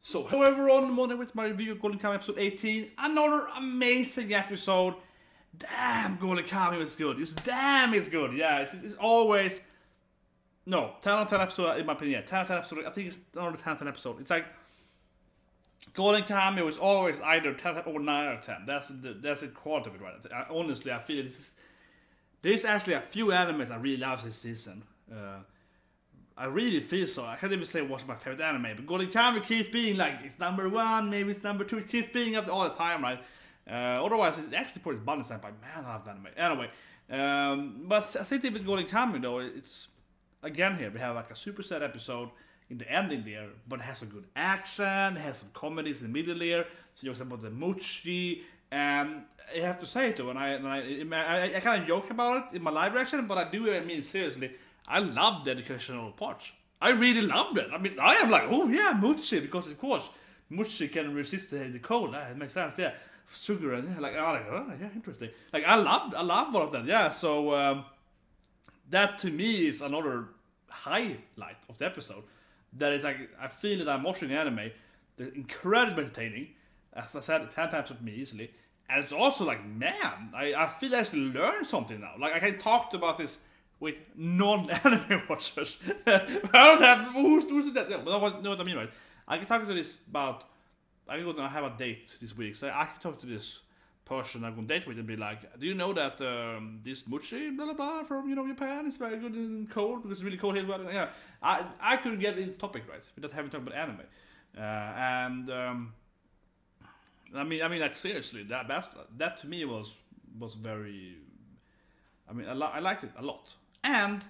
So, however, on Monday with my review of Golden Kamuy episode 18, another amazing episode. Damn, Golden Kamuy is good. It's damn, it's good. Yeah, it's always... No, 10 out of 10 episode, in my opinion. 10 out of 10 episode, I think it's another 10 out of 10 episode. It's like... Golden Kamuy is always either 10 out of 10 or 9 out of 10. That's the quality of it, right? Honestly, I feel there's actually a few animes I really love this season. I really feel so. I can't even say what's my favorite anime, but Golden Kamuy keeps being like, it's number 1, maybe it's number 2, it keeps being up all the time, right? Otherwise, it actually puts balance and like, man, I love that anime. Anyway, but I think with Golden Kamuy though, it's, again here, we have like a super sad episode in the ending there, but it has some good action, it has some comedies in the middle there, so jokes about the Mochi, and I have to say it though, and I kind of joke about it in my live reaction, but I do mean seriously, I love the educational parts. I really loved it. I mean, I am like, oh yeah, Mochi, because of course, Mochi can resist the cold. It makes sense, yeah. Sugar and yeah, like, oh yeah, interesting. Like I love all of that, yeah. So that to me is another highlight of the episode. That is like, I feel that I'm watching anime. They're incredibly entertaining. As I said, 10 times with me easily. And it's also like, man, I feel I actually learned something now. Like I can talk about this with non-anime watchers. I don't have who's that? Yeah, but know what I mean, right? I can talk to this about. I go to have a date this week, so I can talk to this person I'm going to date with and be like, do you know that this mochi blah blah blah from Japan is very good in cold because it's really cold here. Yeah, I could get in the topic right without having to talk about anime, I mean like seriously that to me was very. I mean I liked it a lot. And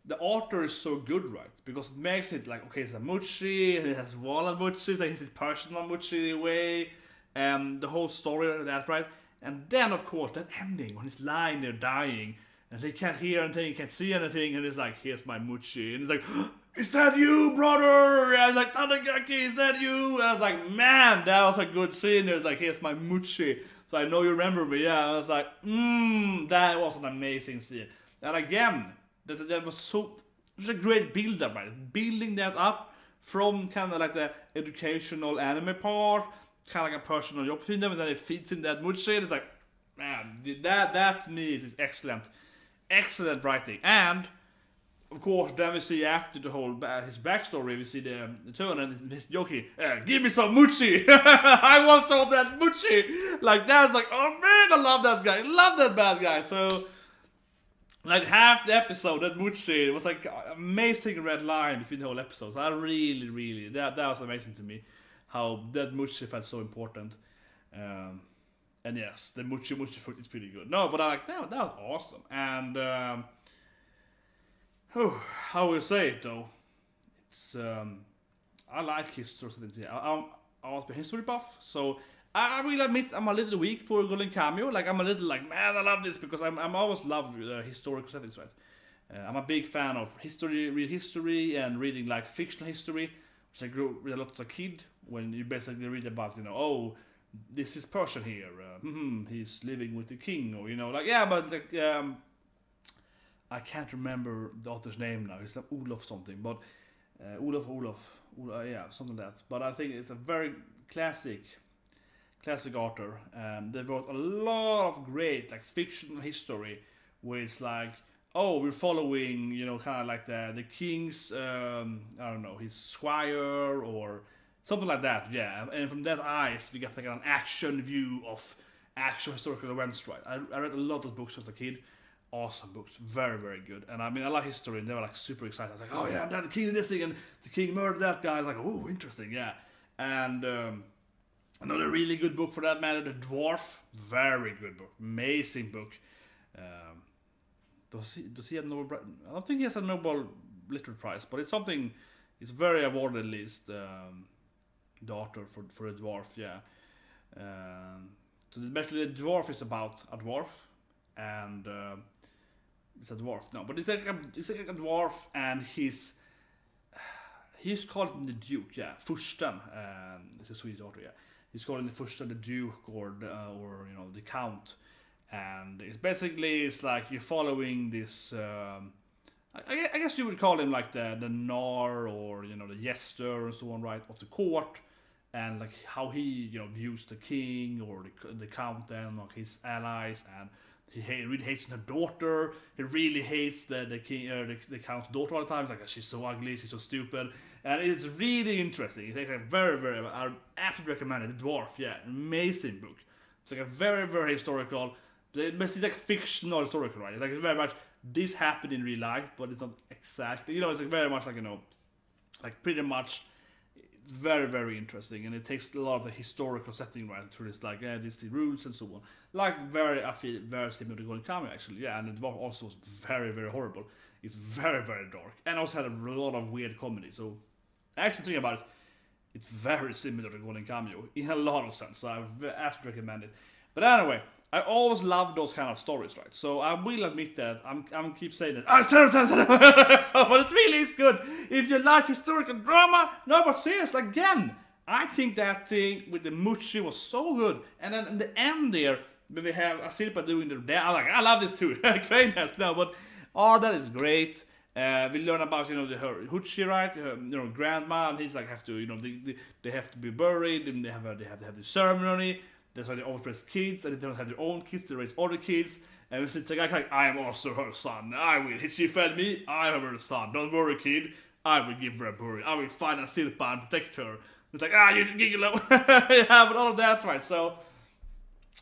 the author is so good, right? Because it makes it like, okay, it's a Mochi, and it has walnut Mochi, it's like his personal Mochi way, and the whole story of that, right? And then, of course, that ending, when he's lying there dying, and he can't hear anything, can't see anything, and it's like, here's my Mochi. And he's like, is that you, brother? And I was like, Tanigaki, is that you? And I was like, man, that was a good scene. It's like, here's my Mochi. So I know you remember me, yeah. And I was like, that was an amazing scene. And again, that was such a great build-up, right? Building that up from kind of like the educational anime part, kind of like a personal job between them, and then it fits in that mood shade. It's like, man, that to me is excellent writing. And of course, then we see after the whole his backstory, we see the turn and he's joking, give me some Mochi. I want some of that Mochi. Like that's like, oh man, I love that guy, love that bad guy. So. Like half the episode, that Mochi was like amazing red line between the whole episode. So I really, that was amazing to me. How that Mochi felt so important. And yes, the Mochi food is pretty good. No, but I like that was awesome. And how will you say it though? It's I like history. I'm a history buff, so I will admit I'm a little weak for Golden Kamuy. Like I'm a little like, man, I love this because I'm always loved historical settings, right? I'm a big fan of read history and reading like fictional history, which I grew with a lot as a kid. When you basically read about, oh, this is person here, he's living with the king, or like yeah, but like I can't remember the author's name now. It's like Olaf something, but Olaf, yeah, something like that. But I think it's a very classic author, and they wrote a lot of great like fictional history where it's like, oh, we're following kind of like the king's I don't know, his squire or something like that, yeah. And from that eyes we get like an action view of actual historical events, right? I read a lot of books as a kid, awesome books, very good. And I mean, I like history, and they were like super excited. I was like, oh yeah, the king did this thing and the king murdered that guy. I was like, oh, interesting, yeah. And another really good book for that matter, The Dwarf. Very good book. Amazing book. Does he have Nobel? I don't think he has a Nobel Literature Prize, but it's something. It's very awarded list. The author for The Dwarf, yeah. So basically, The Dwarf is about a dwarf, and it's a dwarf. No, but it's like a dwarf, and he's called the Duke, yeah, Fursten. It's a Swedish author, yeah. He's calling the Fursten the Duke or the Count, and it's like you're following this. I guess you would call him like the Nar or the Jester and so on, right, of the court, and like how he views the king or the count and like his allies, and he really hates her daughter. He really hates the king, the count's daughter all the time. It's like, she's so ugly, she's so stupid, and it's really interesting. It's like a very, I absolutely recommend it. The Dwarf, yeah, amazing book. It's like a very historical, but it's like fictional historical, right? It's like very much this happened in real life, but it's not exactly. It's like very much like like pretty much. It's very interesting, and it takes a lot of the historical setting right through this, like this the rules and so on. Like I feel very similar to Golden Kamuy actually, yeah. And the Dwarf also was very horrible. It's very dark, and also had a lot of weird comedy. So actually thinking about it, it's very similar to Golden Kamuy in a lot of sense. So I absolutely recommend it. But anyway, I always love those kind of stories, right? So I will admit that I'm keep saying that. It's terrible, but it really is good if you like historical drama. No, but seriously, again, I think that thing with the Mochi was so good, and then in the end there, when we have Asirpa doing the dance, I'm like, I love this too. Craziness, no, but all that is great. We learn about her Huchi, right? Her, grandma, and he's like have to they have to be buried, and they have to have the ceremony. That's why they always raise kids, and they don't have their own kids, they raise other kids. And we say to like, I am also her son. I will. She fed me, I am her son. Don't worry, kid. I will give her a burial. I will find a Sirpa and protect her. It's like, you giggle. Yeah, but all of that, right? So,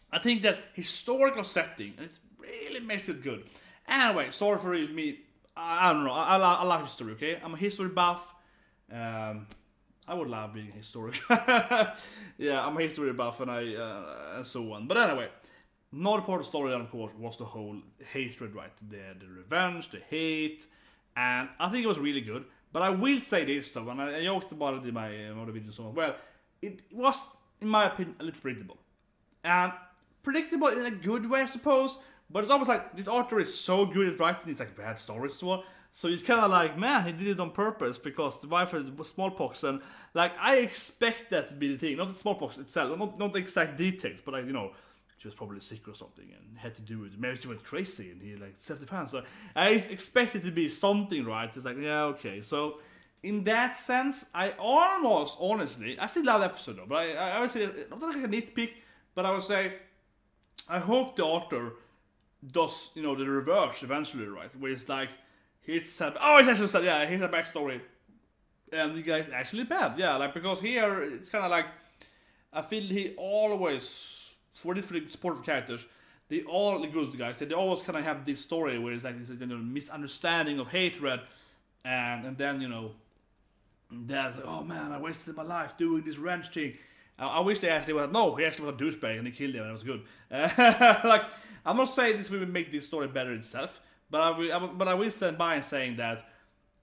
I think that historical setting, and it really makes it good. Anyway, sorry for me. I don't know. I love history, okay? I'm a history buff. I would love being historic. Yeah, I'm a history buff and so on. But anyway, another part of the story, of course, was the whole hatred, right? The revenge, the hate, and I think it was really good. But I will say this though, and I joked about it in my other videos so well, it was, in my opinion, a little predictable. And predictable in a good way, I suppose, but it's almost like this author is so good at writing these like bad stories as well. So it's kind of like, man, he did it on purpose because the wife had smallpox, and like I expect that to be the thing, not the smallpox itself, not the exact details, but like she was probably sick or something and had to do it. Maybe she went crazy and he like self-defense. So I expect it to be something, right? It's like, yeah, okay. So in that sense, I almost honestly, I still love the episode though, but I would say not like a nitpick, but I would say I hope the author does the reverse eventually, right? Where it's like. He's actually sad, yeah, here's a backstory. And the guy's actually bad, yeah, like, because here, it's kind of like, I feel he always, for different supportive characters, the good guys, they always kind of have this story where it's like this misunderstanding of hatred, and then, that, oh man, I wasted my life doing this ranch thing. I wish they actually was, no, he actually was a douchebag and he killed him and it was good. Like, I'm not saying this will make this story better itself, but I will stand by and saying that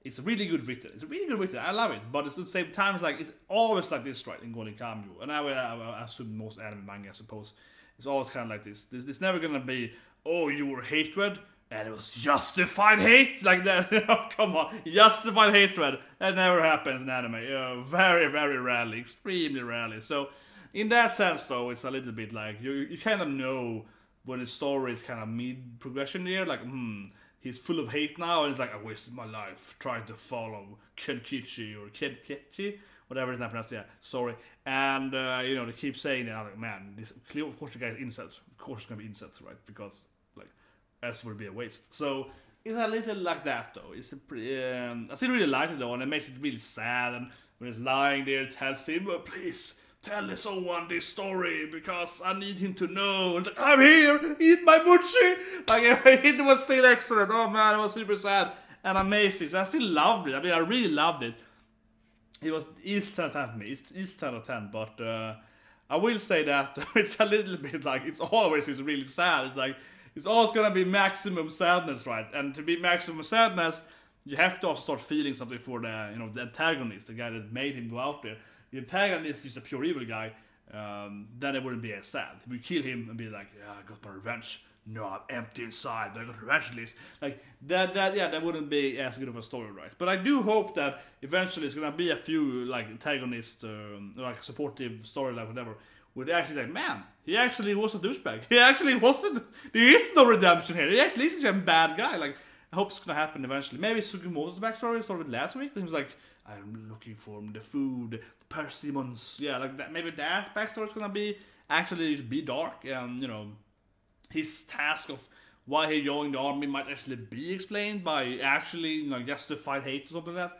it's really good written. It's really good written. I love it. But at the same time, it's always like this, right, in Golden Kamuy. And I assume most anime manga, I suppose. It's always kind of like this. It's never gonna be, oh, you were hatred, and it was justified hate like that. Come on, justified hatred. That never happens in anime. Very rarely, extremely rarely. So, in that sense, though, it's a little bit like you kind of know. When the story is kind of mid-progression there, like, he's full of hate now, and it's like, I wasted my life trying to follow Kenkichi or Kenkichi, whatever it's not pronounced, yeah, sorry. And, they keep saying that, I'm like, man, this, of course the guy's incels. Of course it's gonna be incels, right? Because, like, else would be a waste. So, it's a little like that, though. It's a pretty, I still really like it, though, and it makes it really sad, and when he's lying there, it tells him, please, tell someone this story because I need him to know. It's like, I'm here, eat my Mochi. Like, it was still excellent. Oh man, it was super sad and amazing. So I still loved it. I mean, I really loved it. It's 10 out of 10 for me. It's 10 out of 10, but I will say that it's a little bit like, it's always really sad. It's like, it's always gonna be maximum sadness, right? And to be maximum sadness, you have to also start feeling something for the, the antagonist, the guy that made him go out there. The antagonist is a pure evil guy, then it wouldn't be as sad. If we kill him and be like, yeah, I got my revenge. No, I'm empty inside, but I got revenge list. Like, that wouldn't be as good of a story, right? But I do hope that eventually it's gonna be a few, like, antagonist, like, supportive story, like, whatever, where they actually like, man, he actually was a douchebag. He actually wasn't, there is no redemption here. He actually is a bad guy. Like, I hope it's gonna happen eventually. Maybe Sugimoto's backstory started last week. He was like, I'm looking for the food, the persimmons. Yeah, like that. Maybe that backstory is gonna be dark. You know, his task of why he joined the army might actually be explained by actually, you know, justified hate or something like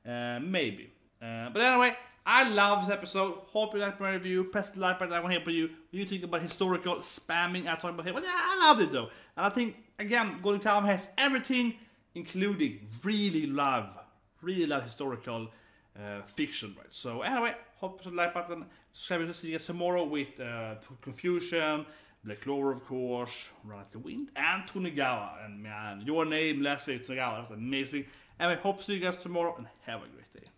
that. Maybe. But anyway, I love this episode. Hope you liked my review. Press the like button. I want to hear from you. What do you think about historical spamming at talking about here? Well, yeah, I loved it though. And I think, again, Golden Kamuy has everything, including really love historical fiction, right? So anyway, hope you press the like button. Subscribe to see you guys tomorrow with Confusion, Black Clover, of course, Run Like the Wind, and Tanigaki. And man, your name last week, Tanigaki, that's amazing. Anyway, hope to see you guys tomorrow, and have a great day.